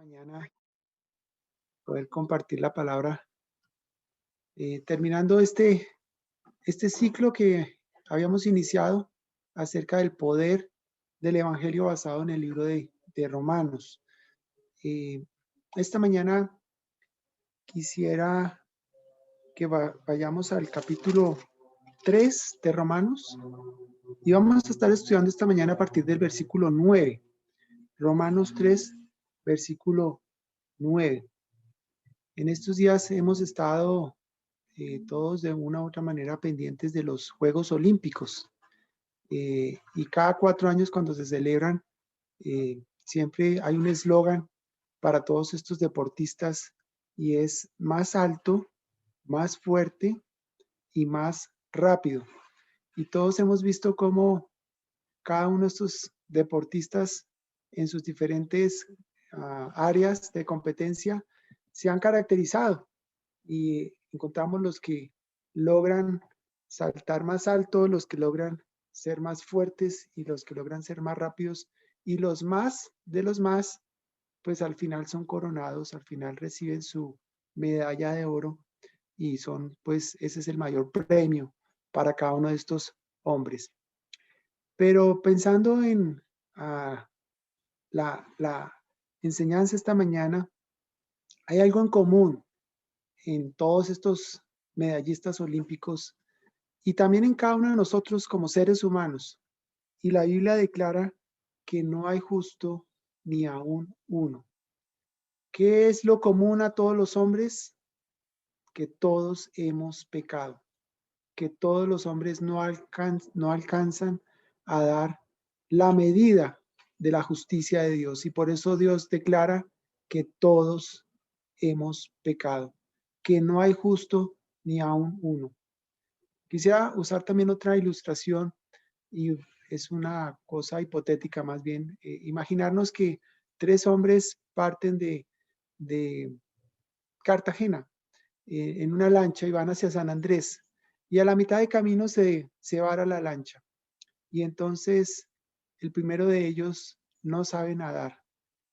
mañana poder compartir la palabra, terminando este ciclo que habíamos iniciado acerca del poder del Evangelio basado en el libro de Romanos. Eh, esta mañana quisiera que vayamos al capítulo 3 de Romanos y vamos a estar estudiando esta mañana a partir del versículo 9. Romanos 3, versículo 9. En estos días hemos estado todos de una u otra manera pendientes de los Juegos Olímpicos. Y cada 4 años cuando se celebran, siempre hay un eslogan para todos estos deportistas y es más alto, más fuerte y más rápido. Y todos hemos visto cómo cada uno de estos deportistas en sus diferentes áreas de competencia se han caracterizado y encontramos los que logran saltar más alto, los que logran ser más fuertes y los que logran ser más rápidos y los más de los más, pues al final son coronados, al final reciben su medalla de oro y son, pues ese es el mayor premio para cada uno de estos hombres. Pero pensando en la enseñanza esta mañana, hay algo en común en todos estos medallistas olímpicos y también en cada uno de nosotros como seres humanos. Y la Biblia declara que no hay justo ni aún uno. ¿Qué es lo común a todos los hombres? Que todos hemos pecado, que todos los hombres no alcanzan a dar la medida de la justicia de Dios. Y por eso Dios declara que todos hemos pecado, que no hay justo ni aún uno. Quisiera usar también otra ilustración y es una cosa hipotética más bien. Imaginarnos que 3 hombres parten de Cartagena en una lancha y van hacia San Andrés y a la mitad de camino se vara la lancha y entonces el primero de ellos no sabe nadar.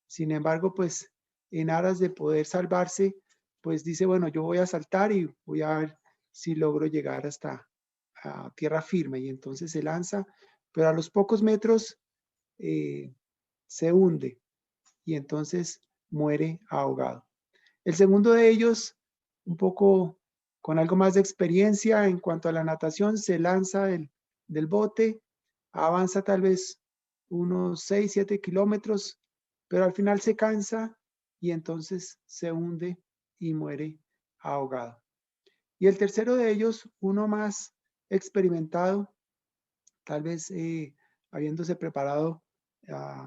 Sin embargo, pues en aras de poder salvarse, pues dice, bueno, yo voy a saltar y voy a ver si logro llegar hasta a tierra firme. Y entonces se lanza, pero a los pocos metros eh, se hunde y entonces muere ahogado. El segundo de ellos, un poco con algo más de experiencia en cuanto a la natación, se lanza del bote, avanza tal vez unos 6, 7 kilómetros, pero al final se cansa y entonces se hunde y muere ahogado. Y el tercero de ellos, uno más experimentado, tal vez habiéndose preparado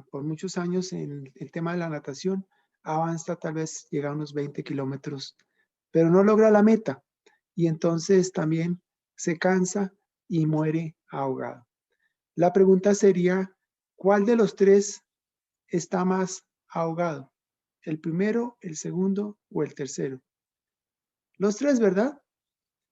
por muchos años en el tema de la natación, avanza tal vez llega a unos 20 kilómetros, pero no logra la meta y entonces también se cansa y muere ahogado. La pregunta sería, ¿cuál de los tres está más ahogado? ¿El primero, el segundo o el tercero? Los tres, ¿verdad?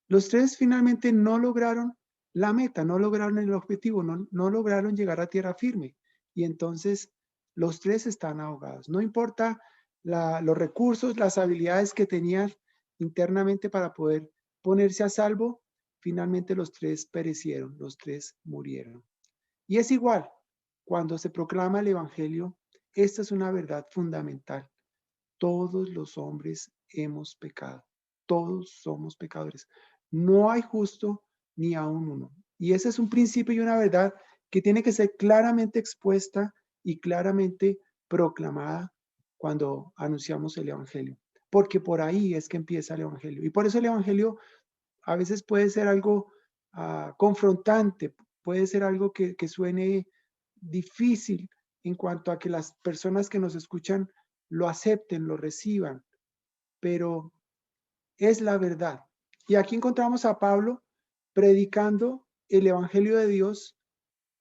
Los tres finalmente no lograron la meta, no lograron el objetivo, no lograron llegar a tierra firme. Y entonces los tres están ahogados. No importa los recursos, las habilidades que tenían internamente para poder ponerse a salvo, finalmente los tres perecieron, los tres murieron. Y es igual, cuando se proclama el Evangelio, esta es una verdad fundamental. Todos los hombres hemos pecado. Todos somos pecadores. No hay justo ni aun uno. Y ese es un principio y una verdad que tiene que ser claramente expuesta y claramente proclamada cuando anunciamos el Evangelio. Porque por ahí es que empieza el Evangelio. Y por eso el Evangelio a veces puede ser algo confrontante, puede ser algo que suene difícil en cuanto a que las personas que nos escuchan lo acepten, lo reciban, pero es la verdad. Y aquí encontramos a Pablo predicando el Evangelio de Dios,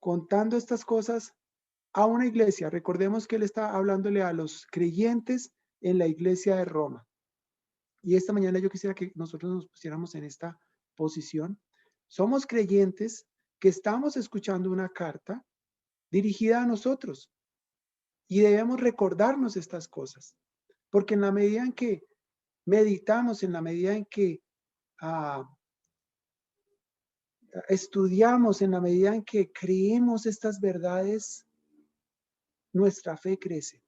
contando estas cosas a una iglesia. Recordemos que él está hablándole a los creyentes en la iglesia de Roma. Y esta mañana yo quisiera que nosotros nos pusiéramos en esta posición. Somos creyentes que estamos escuchando una carta dirigida a nosotros y debemos recordarnos estas cosas. Porque en la medida en que meditamos, en la medida en que ah, estudiamos, en la medida en que creemos estas verdades, nuestra fe crece,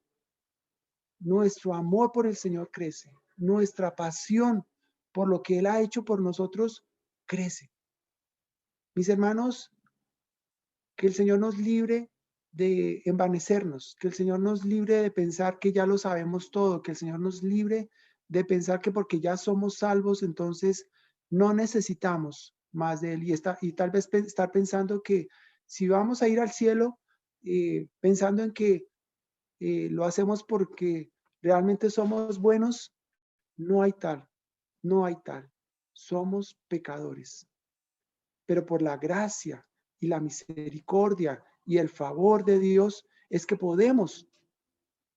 nuestro amor por el Señor crece, nuestra pasión por lo que Él ha hecho por nosotros crece. Mis hermanos, que el Señor nos libre de envanecernos, que el Señor nos libre de pensar que ya lo sabemos todo, que el Señor nos libre de pensar que porque ya somos salvos, entonces no necesitamos más de Él y tal vez estar pensando que si vamos a ir al cielo, pensando en que lo hacemos porque realmente somos buenos, no hay tal, no hay tal. Somos pecadores, pero por la gracia y la misericordia y el favor de Dios es que podemos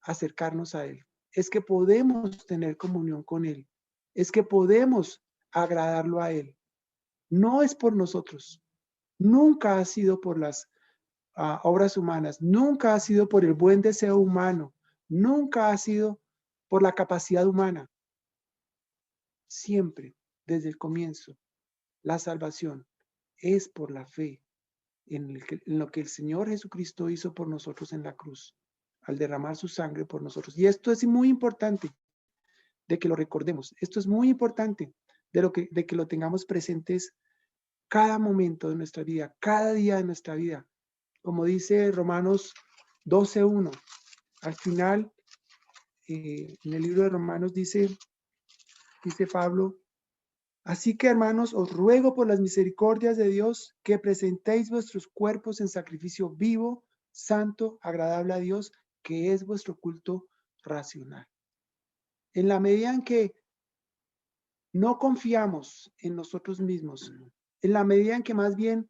acercarnos a Él, es que podemos tener comunión con Él, es que podemos agradarlo a Él. No es por nosotros, nunca ha sido por las obras humanas, nunca ha sido por el buen deseo humano, nunca ha sido por la capacidad humana. Siempre, desde el comienzo, la salvación es por la fe en lo que el Señor Jesucristo hizo por nosotros en la cruz, al derramar su sangre por nosotros. Y esto es muy importante de que lo recordemos. Esto es muy importante de que lo tengamos presentes cada momento de nuestra vida, cada día de nuestra vida. Como dice Romanos 12:1, al final, en el libro de Romanos dice Pablo: así que, hermanos, os ruego por las misericordias de Dios que presentéis vuestros cuerpos en sacrificio vivo, santo, agradable a Dios, que es vuestro culto racional. En la medida en que no confiamos en nosotros mismos, en la medida en que más bien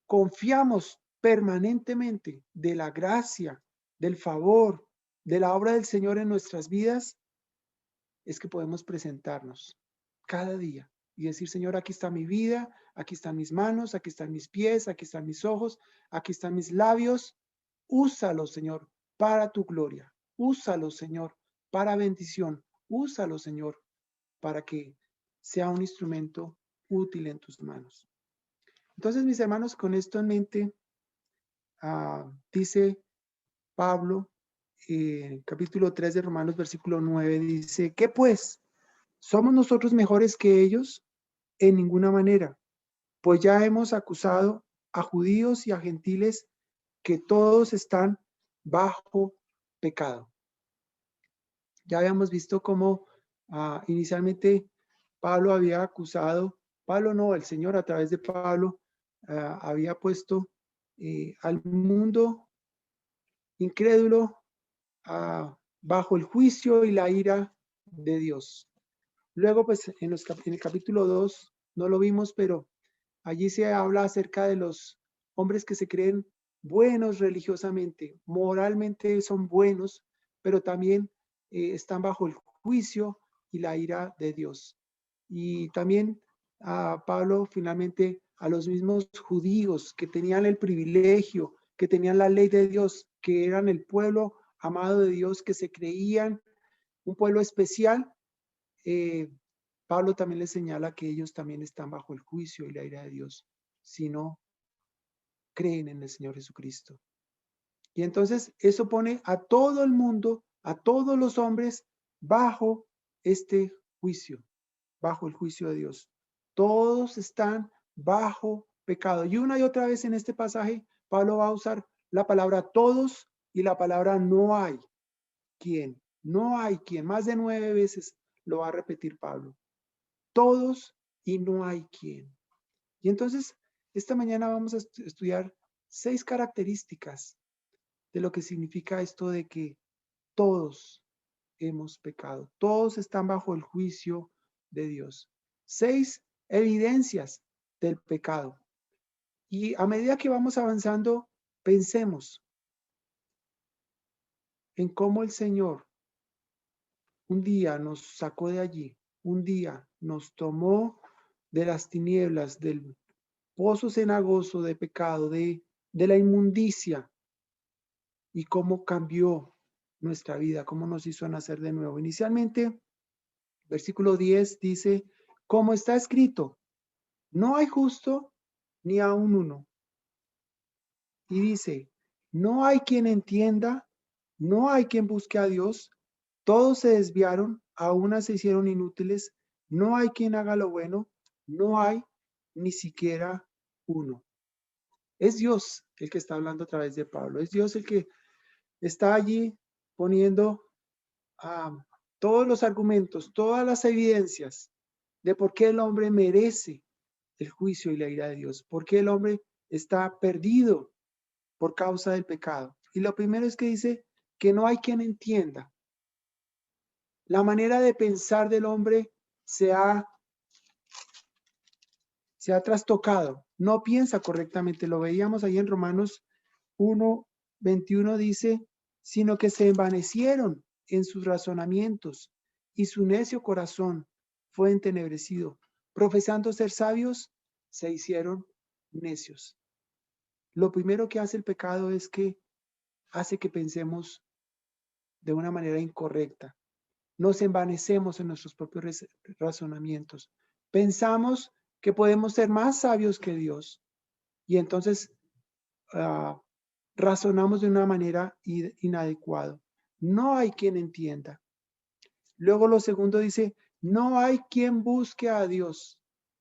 confiamos permanentemente de la gracia, del favor, de la obra del Señor en nuestras vidas, es que podemos presentarnos cada día y decir: Señor, aquí está mi vida, aquí están mis manos, aquí están mis pies, aquí están mis ojos, aquí están mis labios. Úsalos, Señor, para tu gloria. Úsalos, Señor, para bendición. Úsalos, Señor, para que sea un instrumento útil en tus manos. Entonces, mis hermanos, con esto en mente, dice Pablo, capítulo 3 de Romanos, versículo 9, dice: ¿qué pues? ¿Somos nosotros mejores que ellos? En ninguna manera, pues ya hemos acusado a judíos y a gentiles que todos están bajo pecado. Ya habíamos visto cómo inicialmente Pablo había acusado, Pablo no, el Señor a través de Pablo había puesto al mundo incrédulo bajo el juicio y la ira de Dios. Luego, pues en el capítulo 2 no lo vimos, pero allí se habla acerca de los hombres que se creen buenos religiosamente, moralmente son buenos, pero también están bajo el juicio y la ira de Dios. Y también a Pablo finalmente a los mismos judíos que tenían el privilegio, que tenían la ley de Dios, que eran el pueblo amado de Dios, que se creían un pueblo especial. Pablo también les señala que ellos también están bajo el juicio y la ira de Dios si no creen en el Señor Jesucristo. Y entonces eso pone a todo el mundo, a todos los hombres, bajo este juicio, bajo el juicio de Dios. Todos están bajo pecado. Y una y otra vez en este pasaje, Pablo va a usar la palabra todos y la palabra no hay quien. No hay quien. Más de 9 veces lo va a repetir Pablo. Todos y no hay quien. Y entonces, esta mañana vamos a estudiar 6 características de lo que significa esto de que todos hemos pecado. Todos están bajo el juicio de Dios. 6 evidencias del pecado. Y a medida que vamos avanzando, pensemos en cómo el Señor un día nos sacó de allí, un día nos tomó de las tinieblas, del pozo cenagoso de pecado, de la inmundicia, y cómo cambió nuestra vida, cómo nos hizo nacer de nuevo. Inicialmente, versículo 10 dice, como está escrito, no hay justo ni aun uno. Y dice, no hay quien entienda, no hay quien busque a Dios, todos se desviaron, a una se hicieron inútiles, no hay quien haga lo bueno, no hay ni siquiera uno. Es Dios el que está hablando a través de Pablo, es Dios el que está allí poniendo todos los argumentos, todas las evidencias de por qué el hombre merece el juicio y la ira de Dios, por qué el hombre está perdido por causa del pecado. Y lo primero es que dice que no hay quien entienda. La manera de pensar del hombre se ha trastocado, no piensa correctamente. Lo veíamos ahí en Romanos 1:21 dice, sino que se envanecieron en sus razonamientos y su necio corazón fue entenebrecido. Profesando ser sabios, se hicieron necios. Lo primero que hace el pecado es que hace que pensemos de una manera incorrecta. Nos envanecemos en nuestros propios razonamientos. Pensamos que podemos ser más sabios que Dios y entonces razonamos de una manera inadecuada. No hay quien entienda. Luego lo segundo dice, no hay quien busque a Dios.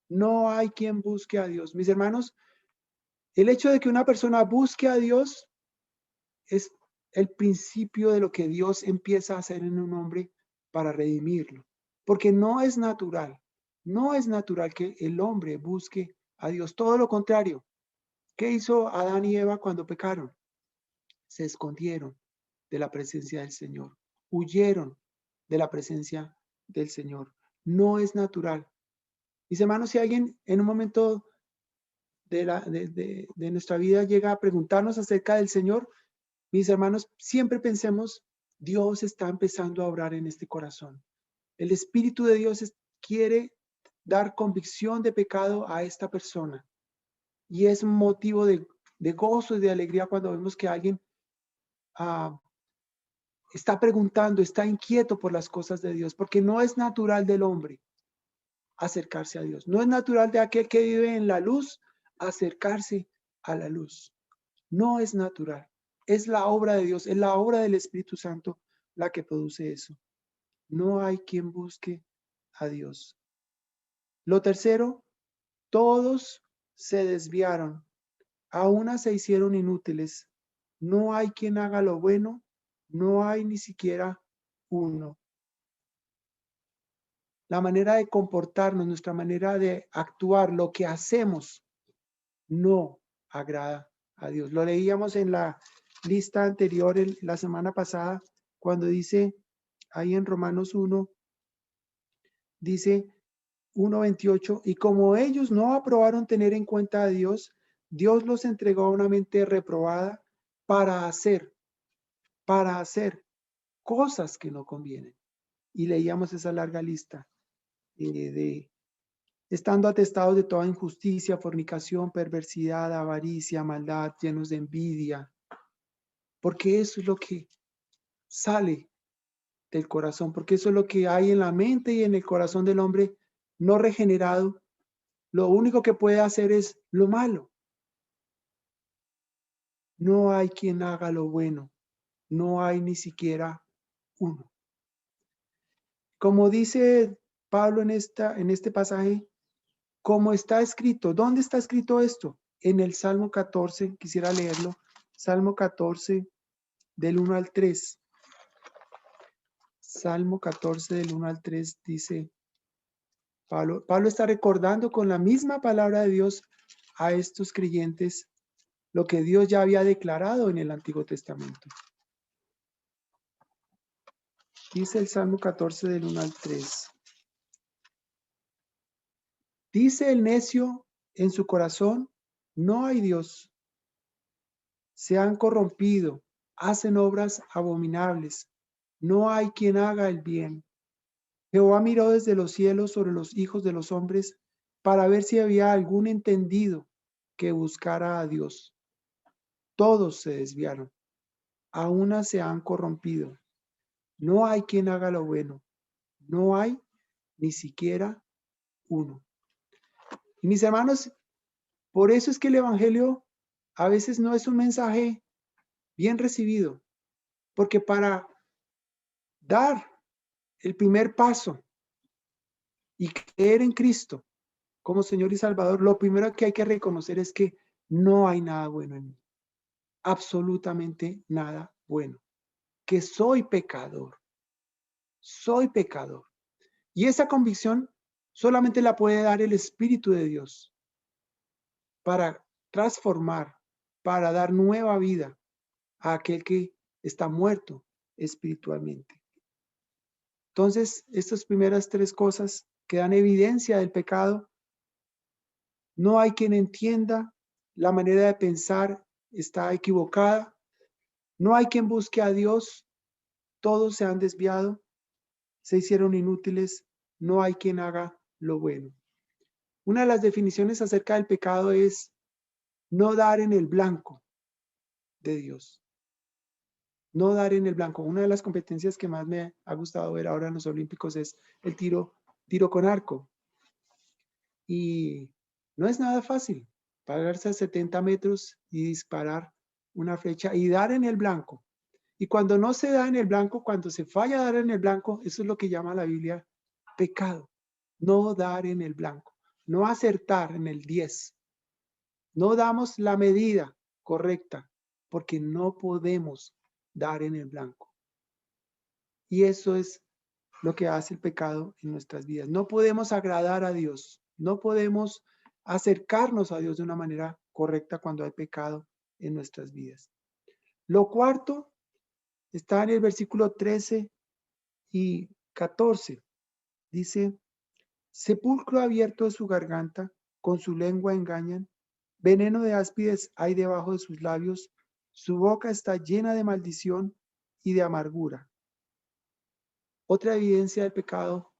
No hay quien busque a Dios. Mis hermanos, el hecho de que una persona busque a Dios es el principio de lo que Dios empieza a hacer en un hombre para redimirlo. Porque no es natural que el hombre busque a Dios. Todo lo contrario. ¿Qué hizo Adán y Eva cuando pecaron? Se escondieron de la presencia del Señor, huyeron de la presencia del Señor. No es natural. Mis hermanos, si alguien en un momento de nuestra vida llega a preguntarnos acerca del Señor, mis hermanos, siempre pensemos, Dios está empezando a obrar en este corazón. El Espíritu de Dios quiere dar convicción de pecado a esta persona. Y es un motivo de gozo y de alegría cuando vemos que alguien está preguntando, está inquieto por las cosas de Dios, porque no es natural del hombre acercarse a Dios. No es natural de aquel que vive en la luz acercarse a la luz. No es natural. Es la obra de Dios, es la obra del Espíritu Santo la que produce eso. No hay quien busque a Dios. Lo tercero, todos se desviaron, a una se hicieron inútiles. No hay quien haga lo bueno, no hay ni siquiera uno. La manera de comportarnos, nuestra manera de actuar, lo que hacemos, no agrada a Dios. Lo leíamos en la lista anterior, la semana pasada, cuando dice ahí en Romanos 1, dice 1:28, y como ellos no aprobaron tener en cuenta a Dios, Dios los entregó a una mente reprobada para hacer cosas que no convienen. Y leíamos esa larga lista estando atestados de toda injusticia, fornicación, perversidad, avaricia, maldad, llenos de envidia, porque eso es lo que sale del corazón, porque eso es lo que hay en la mente y en el corazón del hombre no regenerado. Lo único que puede hacer es lo malo. No hay quien haga lo bueno, no hay ni siquiera uno. Como dice Pablo en este pasaje, como está escrito, ¿dónde está escrito esto? En el Salmo 14, quisiera leerlo, Salmo 14 del 1 al 3. Salmo 14 del 1 al 3 dice, Pablo está recordando con la misma palabra de Dios a estos creyentes lo que Dios ya había declarado en el Antiguo Testamento. Dice el Salmo 14 del 1 al 3. Dice el necio en su corazón, no hay Dios. Se han corrompido, hacen obras abominables. No hay quien haga el bien. Jehová miró desde los cielos sobre los hijos de los hombres para ver si había algún entendido que buscara a Dios. Todos se desviaron, a una se han corrompido. No hay quien haga lo bueno. No hay ni siquiera uno. Y mis hermanos, por eso es que el Evangelio a veces no es un mensaje bien recibido, porque para dar el primer paso y creer en Cristo como Señor y Salvador, lo primero que hay que reconocer es que no hay nada bueno en mí, absolutamente nada bueno, que soy pecador. Y esa convicción solamente la puede dar el Espíritu de Dios para transformar, para dar nueva vida a aquel que está muerto espiritualmente. Entonces, estas primeras tres cosas que dan evidencia del pecado, no hay quien entienda, la manera de pensar está equivocada, no hay quien busque a Dios, todos se han desviado, se hicieron inútiles, no hay quien haga lo bueno. Una de las definiciones acerca del pecado es no dar en el blanco de Dios. No dar en el blanco. Una de las competencias que más me ha gustado ver ahora en los Olímpicos es el tiro con arco. Y no es nada fácil pararse a 70 metros y disparar una flecha y dar en el blanco. Y cuando no se da en el blanco, cuando se falla a dar en el blanco, eso es lo que llama la Biblia pecado. No dar en el blanco, no acertar en el 10. No damos la medida correcta porque no podemos dar en el blanco. Y eso es lo que hace el pecado en nuestras vidas. No podemos agradar a Dios, no podemos acercarnos a Dios de una manera correcta cuando hay pecado en nuestras vidas. Lo cuarto está en el versículo 13 y 14. Dice, sepulcro abierto es su garganta, con su lengua engañan, veneno de áspides hay debajo de sus labios, su boca está llena de maldición y de amargura. Otra evidencia del pecado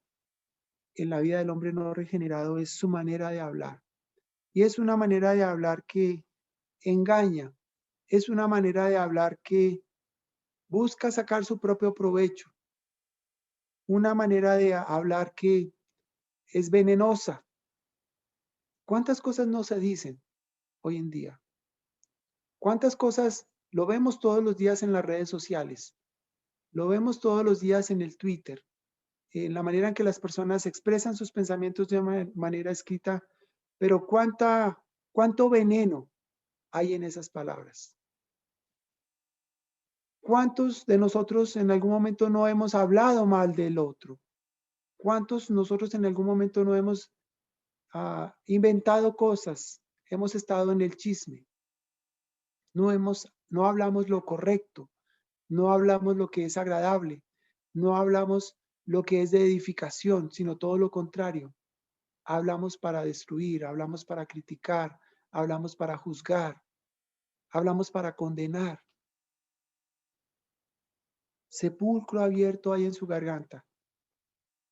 en la vida del hombre no regenerado es su manera de hablar. Y es una manera de hablar que engaña, es una manera de hablar que busca sacar su propio provecho, una manera de hablar que es venenosa. ¿Cuántas cosas no se dicen hoy en día? ¿Cuántas cosas lo vemos todos los días en las redes sociales? Lo vemos todos los días en el Twitter, en la manera en que las personas expresan sus pensamientos de manera escrita, pero cuánto veneno hay en esas palabras. ¿Cuántos de nosotros en algún momento no hemos hablado mal del otro? ¿Cuántos nosotros en algún momento no hemos inventado cosas? Hemos estado en el chisme. No hablamos lo correcto, no hablamos lo que es agradable, no hablamos lo que es de edificación, sino todo lo contrario. Hablamos para destruir, hablamos para criticar, hablamos para juzgar, hablamos para condenar. Sepulcro abierto hay en su garganta.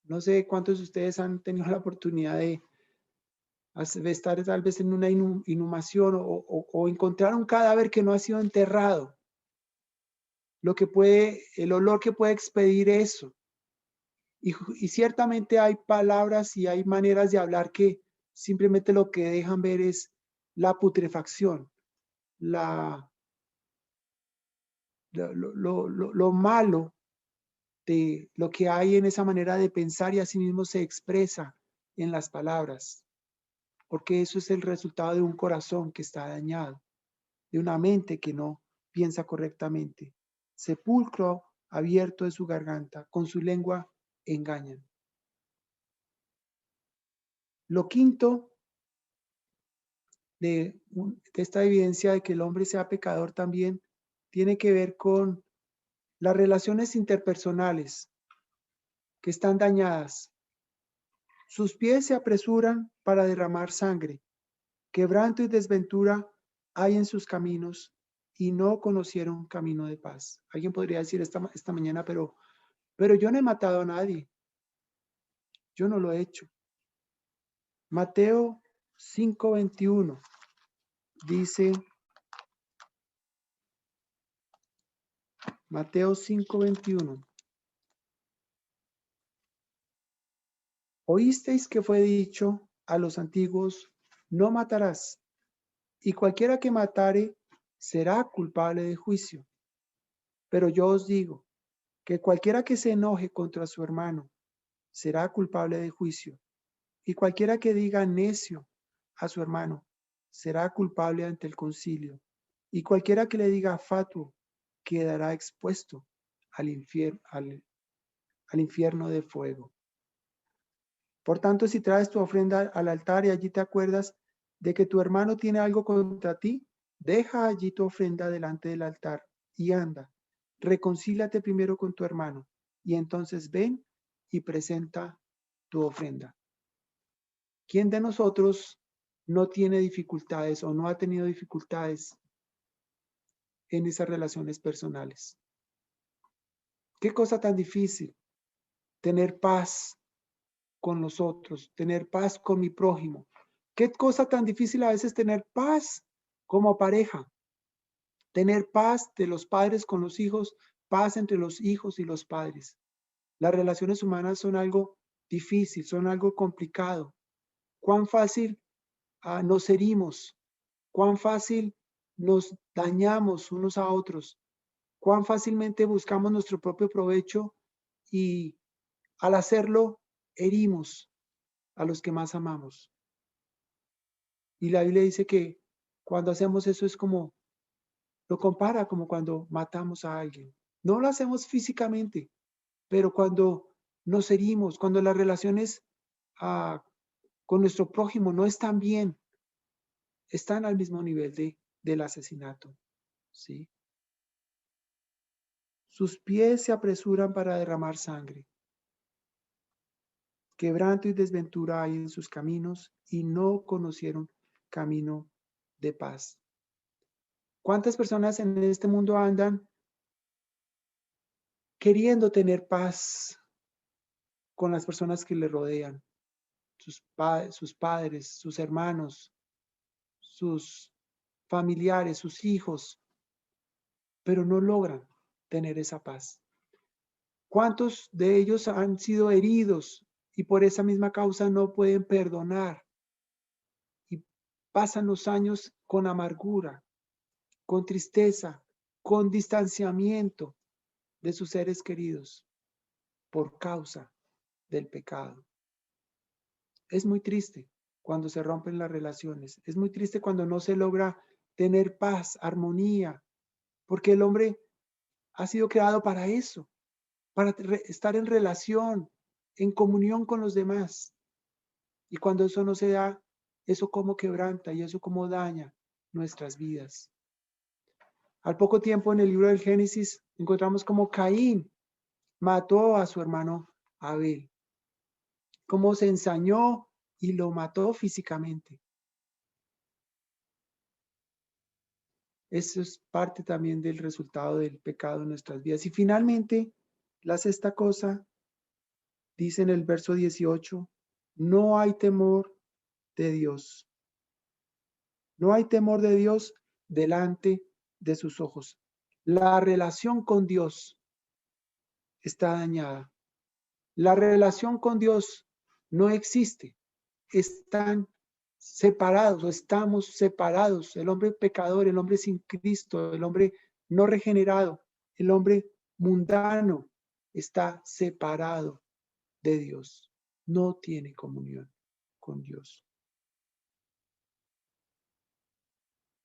No sé cuántos de ustedes han tenido la oportunidad de estar tal vez en una inhumación o encontrar un cadáver que no ha sido enterrado. El olor que puede expedir eso. Y ciertamente hay palabras y hay maneras de hablar que simplemente lo que dejan ver es la putrefacción, lo malo de lo que hay en esa manera de pensar y asimismo se expresa en las palabras, porque eso es el resultado de un corazón que está dañado, de una mente que no piensa correctamente. Sepulcro abierto de su garganta, con su lengua engañan. Lo quinto de esta evidencia de que el hombre sea pecador también tiene que ver con las relaciones interpersonales que están dañadas. Sus pies se apresuran para derramar sangre. Quebranto y desventura hay en sus caminos y no conocieron camino de paz. Alguien podría decir esta mañana, pero yo no he matado a nadie. Yo no lo he hecho. Mateo 5:21 dice, Mateo 5:21, Oísteis que fue dicho a los antiguos, no matarás, y cualquiera que matare será culpable de juicio. Pero yo os digo que cualquiera que se enoje contra su hermano será culpable de juicio, y cualquiera que diga necio a su hermano será culpable ante el concilio, y cualquiera que le diga fatuo quedará expuesto al infierno de fuego. Por tanto, si traes tu ofrenda al altar y allí te acuerdas de que tu hermano tiene algo contra ti, deja allí tu ofrenda delante del altar y anda, reconcíliate primero con tu hermano, y entonces ven y presenta tu ofrenda. ¿Quién de nosotros no tiene dificultades o no ha tenido dificultades en esas relaciones personales? ¿Qué cosa tan difícil tener paz con los otros, tener paz con mi prójimo? Qué cosa tan difícil a veces tener paz como pareja, tener paz de los padres con los hijos, paz entre los hijos y los padres. Las relaciones humanas son algo difícil, son algo complicado. Cuán fácil nos herimos, cuán fácil nos dañamos unos a otros, cuán fácilmente buscamos nuestro propio provecho y al hacerlo herimos a los que más amamos. Y la Biblia dice que cuando hacemos eso es como, lo compara como cuando matamos a alguien. No lo hacemos físicamente, pero cuando nos herimos, cuando las relaciones ah, con nuestro prójimo no están bien, están al mismo nivel del asesinato. ¿Sí? Sus pies se apresuran para derramar sangre. Quebranto y desventura hay en sus caminos y no conocieron camino de paz. ¿Cuántas personas en este mundo andan queriendo tener paz con las personas que le rodean? Sus padres, sus hermanos, sus familiares, sus hijos, pero no logran tener esa paz. ¿Cuántos de ellos han sido heridos y por esa misma causa no pueden perdonar? Y pasan los años con amargura, con tristeza, con distanciamiento de sus seres queridos por causa del pecado. Es muy triste cuando se rompen las relaciones. Es muy triste cuando no se logra tener paz, armonía, porque el hombre ha sido creado para eso, para estar en relación, en comunión con los demás. Y cuando eso no se da, eso como quebranta y eso como daña nuestras vidas. Al poco tiempo en el libro del Génesis encontramos como Caín mató a su hermano Abel, cómo se ensañó y lo mató físicamente. Eso es parte también del resultado del pecado en nuestras vidas. Y finalmente, la sexta cosa, dice en el verso 18, no hay temor de Dios. No hay temor de Dios delante de sus ojos. La relación con Dios está dañada. La relación con Dios no existe. Están separados o estamos separados. El hombre pecador, el hombre sin Cristo, el hombre no regenerado, el hombre mundano está separado de Dios. No tiene comunión con Dios.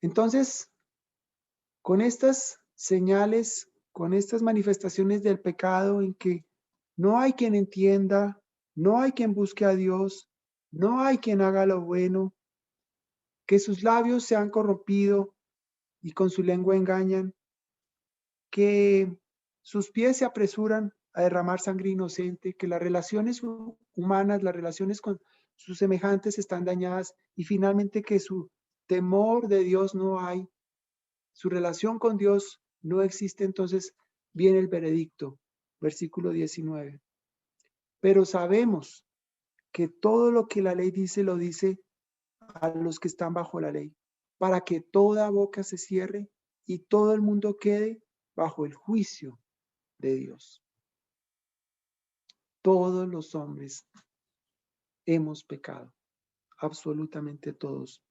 Entonces, con estas señales, con estas manifestaciones del pecado en que no hay quien entienda, no hay quien busque a Dios, no hay quien haga lo bueno, que sus labios se han corrompido y con su lengua engañan, que sus pies se apresuran a derramar sangre inocente, que las relaciones humanas, las relaciones con sus semejantes están dañadas y finalmente que su temor de Dios no hay, su relación con Dios no existe, entonces viene el veredicto, versículo 19. Pero sabemos que todo lo que la ley dice lo dice a los que están bajo la ley, para que toda boca se cierre y todo el mundo quede bajo el juicio de Dios. Todos los hombres hemos pecado, absolutamente todos.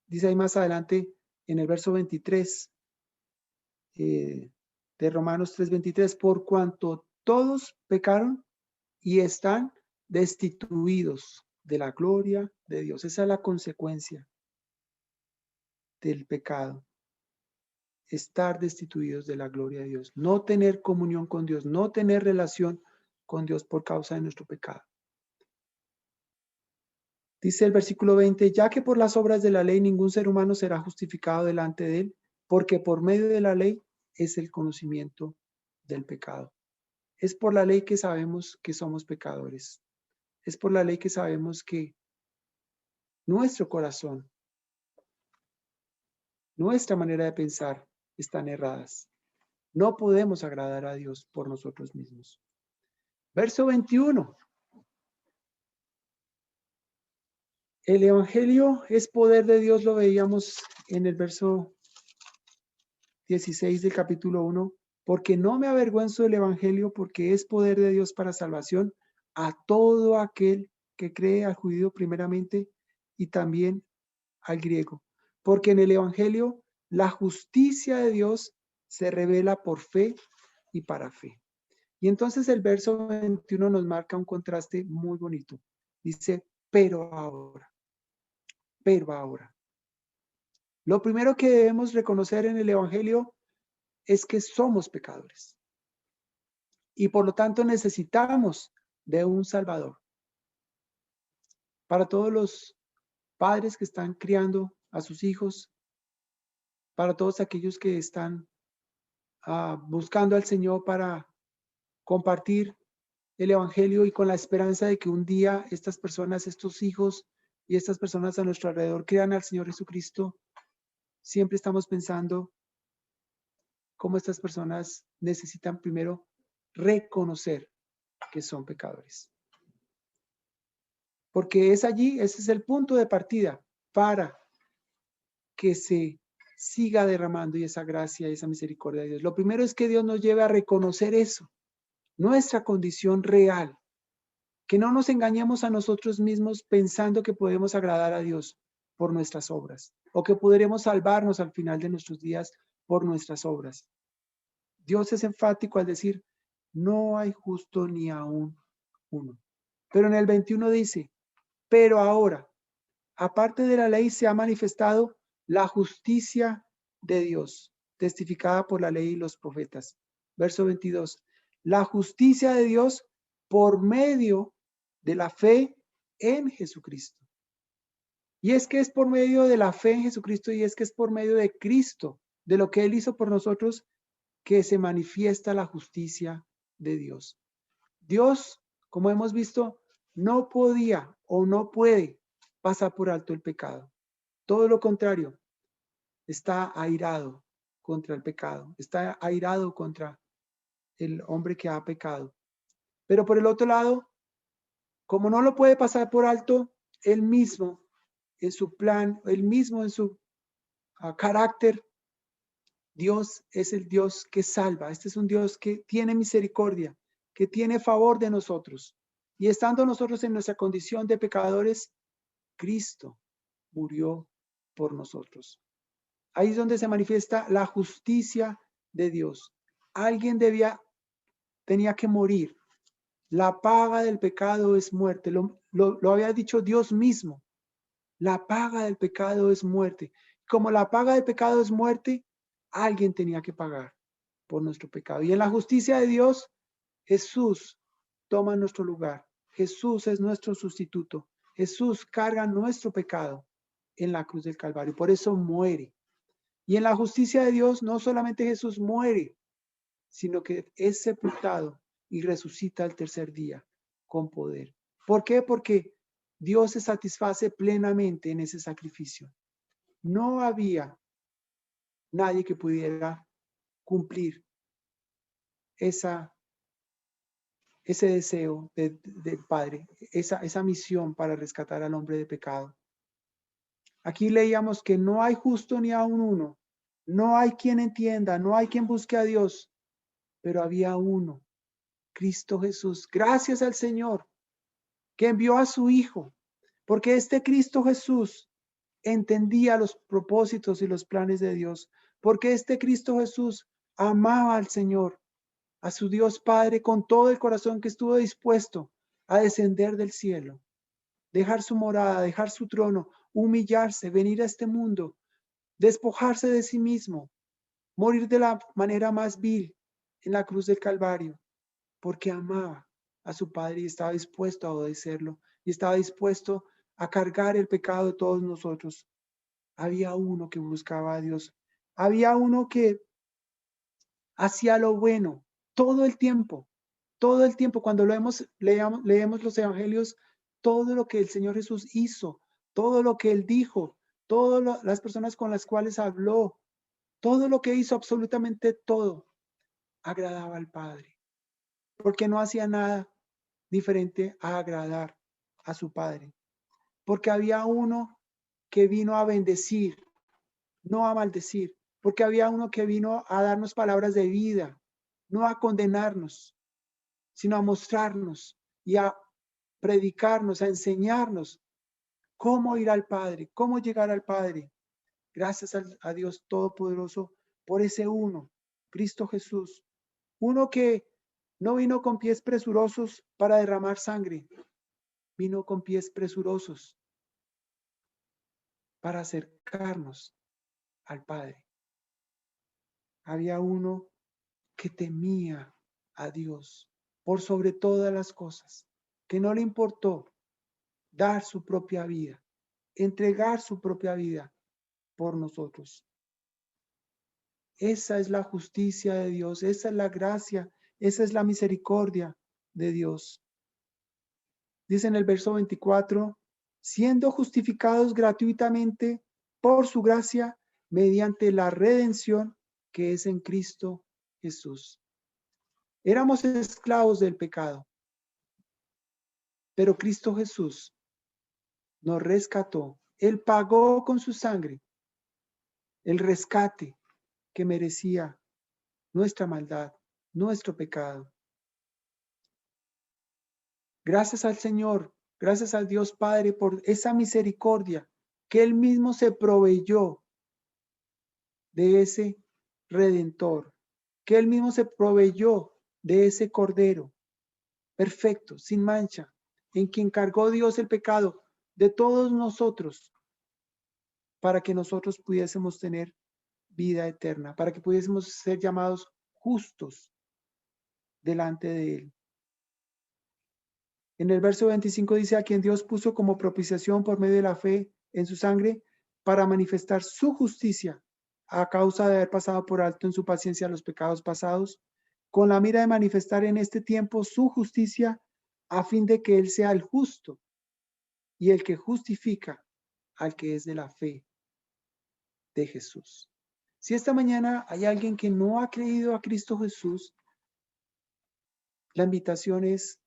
Dice ahí más adelante en el verso 23 de Romanos 3:23, por cuanto todos pecaron y están destituidos de la gloria de Dios. Esa es la consecuencia del pecado. Estar destituidos de la gloria de Dios, no tener comunión con Dios, no tener relación con Dios por causa de nuestro pecado. Dice el versículo 20, ya que por las obras de la ley ningún ser humano será justificado delante de él, porque por medio de la ley es el conocimiento del pecado. Es por la ley que sabemos que somos pecadores. Es por la ley que sabemos que nuestro corazón, nuestra manera de pensar están erradas. No podemos agradar a Dios por nosotros mismos. Verso 21. El evangelio es poder de Dios, lo veíamos en el verso 16 del capítulo 1. Porque no me avergüenzo del evangelio, porque es poder de Dios para salvación a todo aquel que cree, al judío primeramente y también al griego. Porque en el evangelio la justicia de Dios se revela por fe y para fe. Y entonces el verso 21 nos marca un contraste muy bonito. Dice, pero ahora. Lo primero que debemos reconocer en el evangelio es que somos pecadores. Y por lo tanto necesitamos de un Salvador. Para todos los padres que están criando a sus hijos, para todos aquellos que están buscando al Señor para compartir el evangelio y con la esperanza de que un día estas personas, estos hijos y estas personas a nuestro alrededor crean al Señor Jesucristo, siempre estamos pensando cómo estas personas necesitan primero reconocer que son pecadores. Porque es allí, ese es el punto de partida para que se siga derramando y esa gracia y esa misericordia de Dios. Lo primero es que Dios nos lleve a reconocer eso, nuestra condición real, que no nos engañemos a nosotros mismos pensando que podemos agradar a Dios por nuestras obras o que podremos salvarnos al final de nuestros días por nuestras obras. Dios es enfático al decir, no hay justo ni aún uno. Pero en el 21 dice, pero ahora, aparte de la ley se ha manifestado la justicia de Dios, testificada por la ley y los profetas. Verso 22, la justicia de Dios por medio de la fe en Jesucristo. Y es que es por medio de la fe en Jesucristo y es que es por medio de Cristo, de lo que Él hizo por nosotros, que se manifiesta la justicia de Dios. Dios, como hemos visto, no podía o no puede pasar por alto el pecado. Todo lo contrario, está airado contra el pecado, está airado contra el hombre que ha pecado. Pero por el otro lado, como no lo puede pasar por alto, él mismo en su plan, él mismo en su carácter, Dios es el Dios que salva. Este es un Dios que tiene misericordia, que tiene favor de nosotros. Y estando nosotros en nuestra condición de pecadores, Cristo murió por nosotros. Ahí es donde se manifiesta la justicia de Dios. Alguien tenía que morir. La paga del pecado es muerte. Lo había dicho Dios mismo. La paga del pecado es muerte. Como la paga del pecado es muerte, alguien tenía que pagar por nuestro pecado. Y en la justicia de Dios, Jesús toma nuestro lugar. Jesús es nuestro sustituto. Jesús carga nuestro pecado en la cruz del Calvario. Por eso muere. Y en la justicia de Dios, no solamente Jesús muere, sino que es sepultado y resucita al tercer día con poder. ¿Por qué? Porque Dios se satisface plenamente en ese sacrificio. No había nadie que pudiera cumplir ese deseo del Padre, esa misión para rescatar al hombre de pecado. Aquí leíamos que no hay justo ni aun uno, no hay quien entienda, no hay quien busque a Dios, pero había uno, Cristo Jesús. Gracias al Señor, que envió a su Hijo Porque este Cristo Jesús entendía los propósitos y los planes de Dios. Porque este Cristo Jesús amaba al Señor, a su Dios Padre con todo el corazón, que estuvo dispuesto a descender del cielo, dejar su morada, dejar su trono, humillarse, venir a este mundo, despojarse de sí mismo, morir de la manera más vil en la cruz del Calvario, porque amaba a su Padre y estaba dispuesto a obedecerlo y estaba dispuesto a cargar el pecado de todos nosotros. Había uno que buscaba a Dios, había uno que hacía lo bueno todo el tiempo. Cuando leemos los evangelios, todo lo que el Señor Jesús hizo, todo lo que Él dijo, todas las personas con las cuales habló, todo lo que hizo, absolutamente todo, agradaba al Padre, porque no hacía nada diferente a agradar a su Padre, porque había uno que vino a bendecir, no a maldecir, porque había uno que vino a darnos palabras de vida, no a condenarnos, sino a mostrarnos y a predicarnos, a enseñarnos cómo ir al Padre, cómo llegar al Padre. Gracias a Dios Todopoderoso por ese uno, Cristo Jesús, uno que no vino con pies presurosos para derramar sangre, vino con pies presurosos para acercarnos al Padre. Había uno que temía a Dios por sobre todas las cosas, que no le importó dar su propia vida, entregar su propia vida por nosotros. Esa es la justicia de Dios, esa es la gracia, esa es la misericordia de Dios. Dice en el verso 24, siendo justificados gratuitamente por su gracia mediante la redención que es en Cristo Jesús. Éramos esclavos del pecado, pero Cristo Jesús nos rescató. Él pagó con su sangre el rescate que merecía nuestra maldad, nuestro pecado. Gracias al Señor, gracias al Dios Padre por esa misericordia que Él mismo se proveyó de ese Redentor, que Él mismo se proveyó de ese Cordero perfecto, sin mancha, en quien cargó Dios el pecado de todos nosotros, para que nosotros pudiésemos tener vida eterna, para que pudiésemos ser llamados justos delante de Él. En el verso 25 dice, a quien Dios puso como propiciación por medio de la fe en su sangre para manifestar su justicia a causa de haber pasado por alto en su paciencia los pecados pasados, con la mira de manifestar en este tiempo su justicia a fin de que Él sea el justo y el que justifica al que es de la fe de Jesús. Si esta mañana hay alguien que no ha creído a Cristo Jesús, la invitación es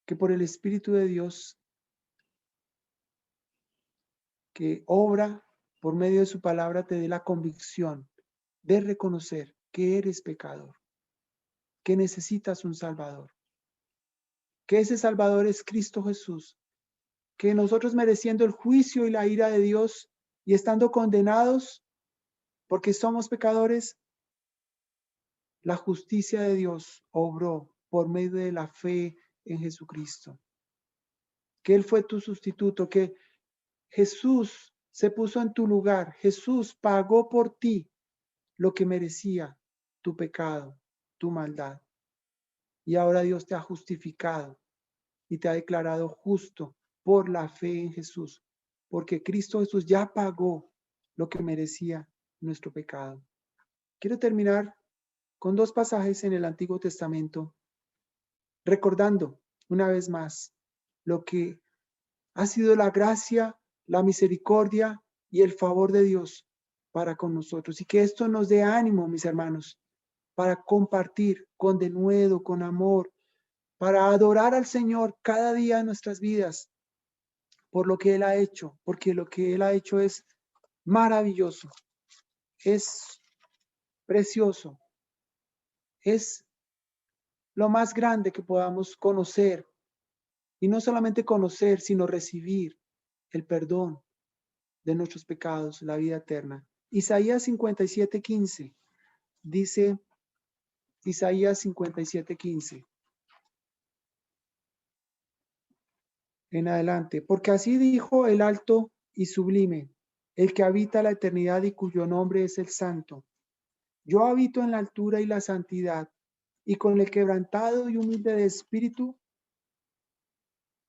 que por el Espíritu de Dios que obra por medio de su palabra te dé la convicción de reconocer que eres pecador, que necesitas un Salvador, que ese Salvador es Cristo Jesús, que nosotros mereciendo el juicio y la ira de Dios y estando condenados porque somos pecadores, la justicia de Dios obró por medio de la fe en Jesucristo, que Él fue tu sustituto, que Jesús se puso en tu lugar, Jesús pagó por ti lo que merecía tu pecado, tu maldad. Y ahora Dios te ha justificado y te ha declarado justo por la fe en Jesús, porque Cristo Jesús ya pagó lo que merecía nuestro pecado. Quiero terminar con dos pasajes en el Antiguo Testamento, recordando una vez más lo que ha sido la gracia, la misericordia y el favor de Dios para con nosotros. Y que esto nos dé ánimo, mis hermanos, para compartir con denuedo, con amor, para adorar al Señor cada día de nuestras vidas por lo que Él ha hecho, porque lo que Él ha hecho es maravilloso, es precioso, es lo más grande que podamos conocer Y no solamente conocer, sino recibir el perdón de nuestros pecados, la vida eterna. Isaías 57:15 dice, Isaías 57:15 en adelante, porque así dijo el alto y sublime, el que habita la eternidad y cuyo nombre es el Santo. Yo habito en la altura y la santidad, y con el quebrantado y humilde de espíritu,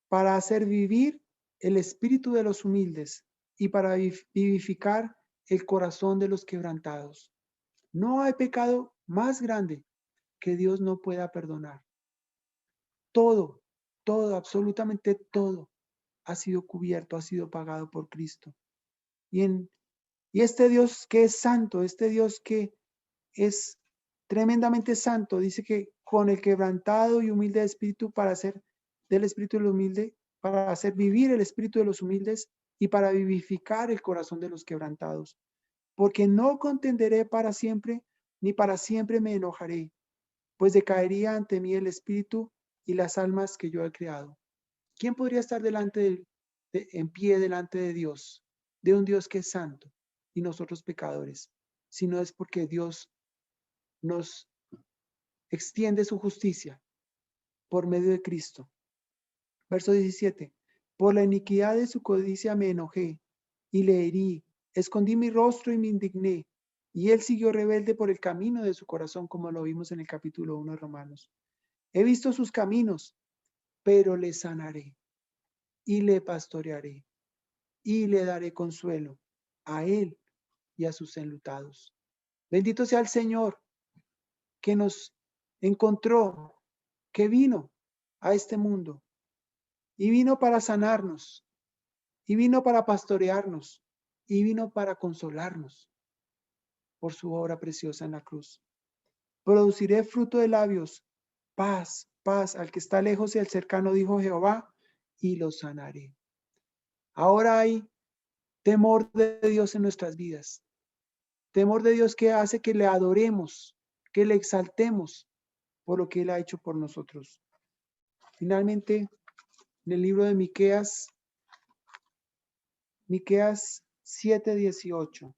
para hacer vivir el espíritu de los humildes y para vivificar el corazón de los quebrantados. No hay pecado más grande que Dios no pueda perdonar. Todo, todo, absolutamente todo ha sido cubierto, ha sido pagado por Cristo. Y, y este Dios que es santo, este Dios que es tremendamente santo, dice que con el quebrantado y humilde espíritu para hacer del espíritu del humilde, para hacer vivir el espíritu de los humildes y para vivificar el corazón de los quebrantados. Porque no contenderé para siempre, ni para siempre me enojaré, pues decaería ante mí el espíritu y las almas que yo he creado. ¿Quién podría estar en pie delante de Dios, de un Dios que es santo y nosotros pecadores? Si no es porque Dios nos extiende su justicia por medio de Cristo. Verso 17. Por la iniquidad de su codicia me enojé y le herí, escondí mi rostro y me indigné. Y él siguió rebelde por el camino de su corazón, como lo vimos en el capítulo 1 de Romanos. He visto sus caminos, pero le sanaré y le pastorearé y le daré consuelo a él y a sus enlutados. Bendito sea el Señor que nos encontró, que vino a este mundo y vino para sanarnos y vino para pastorearnos y vino para consolarnos por su obra preciosa en la cruz. Produciré fruto de labios, paz, paz al que está lejos y al cercano, dijo Jehová, y lo sanaré. Ahora hay temor de Dios en nuestras vidas. Temor de Dios que hace que le adoremos, que le exaltemos por lo que Él ha hecho por nosotros. Finalmente, en el libro de Miqueas 7:18.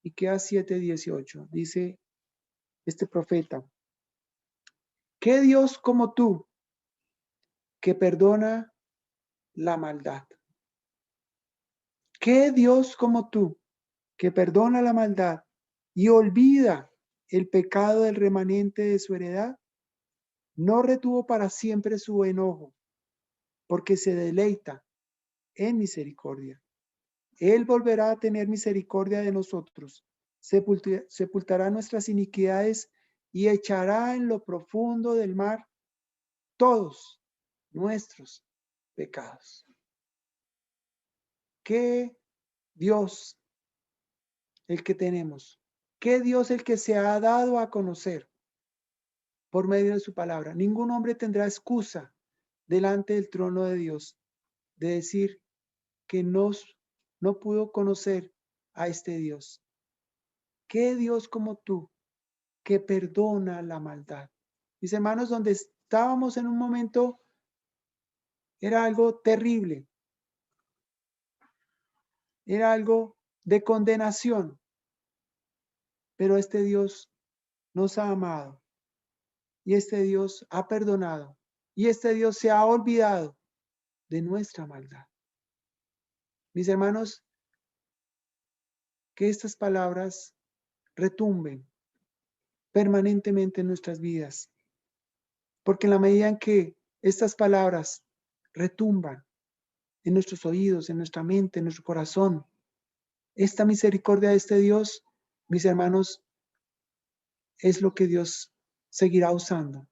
Miqueas 7:18 dice este profeta: ¿Qué Dios como tú que perdona la maldad? ¿Qué Dios como tú que perdona la maldad y olvida el pecado del remanente de su heredad? No retuvo para siempre su enojo, porque se deleita en misericordia. Él volverá a tener misericordia de nosotros, sepultará nuestras iniquidades y echará en lo profundo del mar todos nuestros pecados. ¿Qué Dios el que tenemos? ¿Qué Dios el que se ha dado a conocer por medio de su palabra? Ningún hombre tendrá excusa delante del trono de Dios de decir que no pudo conocer a este Dios. ¿Qué Dios como tú que perdona la maldad? Mis hermanos, donde estábamos en un momento era algo terrible, era algo de condenación, pero este Dios nos ha amado y este Dios ha perdonado y este Dios se ha olvidado de nuestra maldad. Mis hermanos, que estas palabras retumben permanentemente en nuestras vidas, porque en la medida en que estas palabras retumban en nuestros oídos, en nuestra mente, en nuestro corazón, esta misericordia de este Dios, mis hermanos, es lo que Dios seguirá usando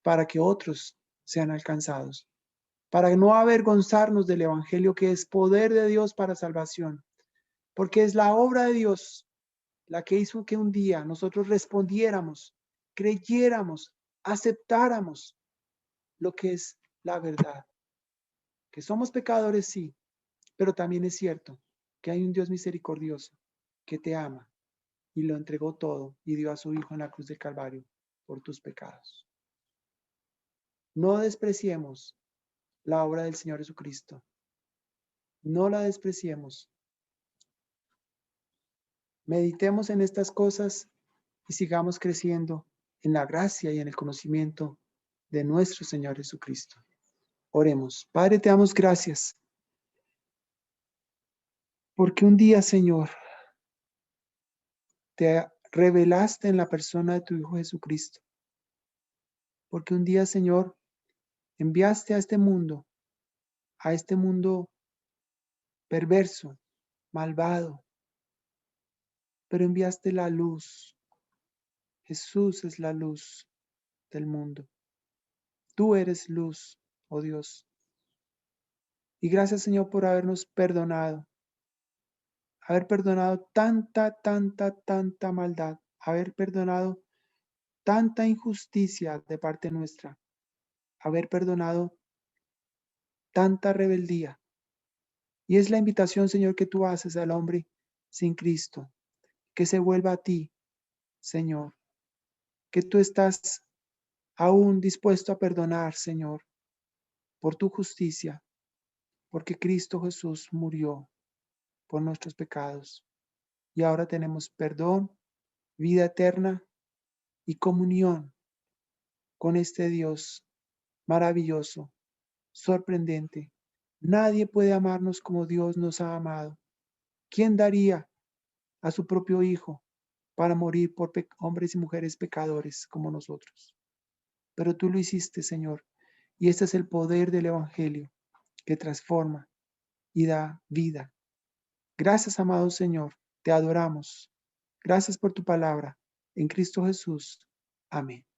para que otros sean alcanzados, para no avergonzarnos del Evangelio, que es poder de Dios para salvación, porque es la obra de Dios la que hizo que un día nosotros respondiéramos, creyéramos, aceptáramos lo que es la verdad, que somos pecadores, sí, pero también es cierto que hay un Dios misericordioso que te ama y lo entregó todo y dio a su Hijo en la cruz del Calvario por tus pecados. No despreciemos la obra del Señor Jesucristo. No la despreciemos. Meditemos en estas cosas y sigamos creciendo en la gracia y en el conocimiento de nuestro Señor Jesucristo. Oremos. Padre, te damos gracias porque un día, Señor, te revelaste en la persona de tu Hijo Jesucristo. Porque un día, Señor, enviaste a este mundo perverso, malvado, pero enviaste la luz. Jesús es la luz del mundo. Tú eres luz, oh Dios. Y gracias, Señor, por haber perdonado tanta maldad, haber perdonado tanta injusticia de parte nuestra, haber perdonado tanta rebeldía. Y es la invitación, Señor, que tú haces al hombre sin Cristo, que se vuelva a ti, Señor, que tú estás aún dispuesto a perdonar, Señor, por tu justicia, porque Cristo Jesús murió por nuestros pecados. Y ahora tenemos perdón, vida eterna y comunión con este Dios maravilloso, sorprendente. Nadie puede amarnos como Dios nos ha amado. ¿Quién daría a su propio Hijo para morir por hombres y mujeres pecadores como nosotros? Pero tú lo hiciste, Señor, y este es el poder del Evangelio que transforma y da vida. Gracias, amado Señor, te adoramos. Gracias por tu palabra. En Cristo Jesús. Amén.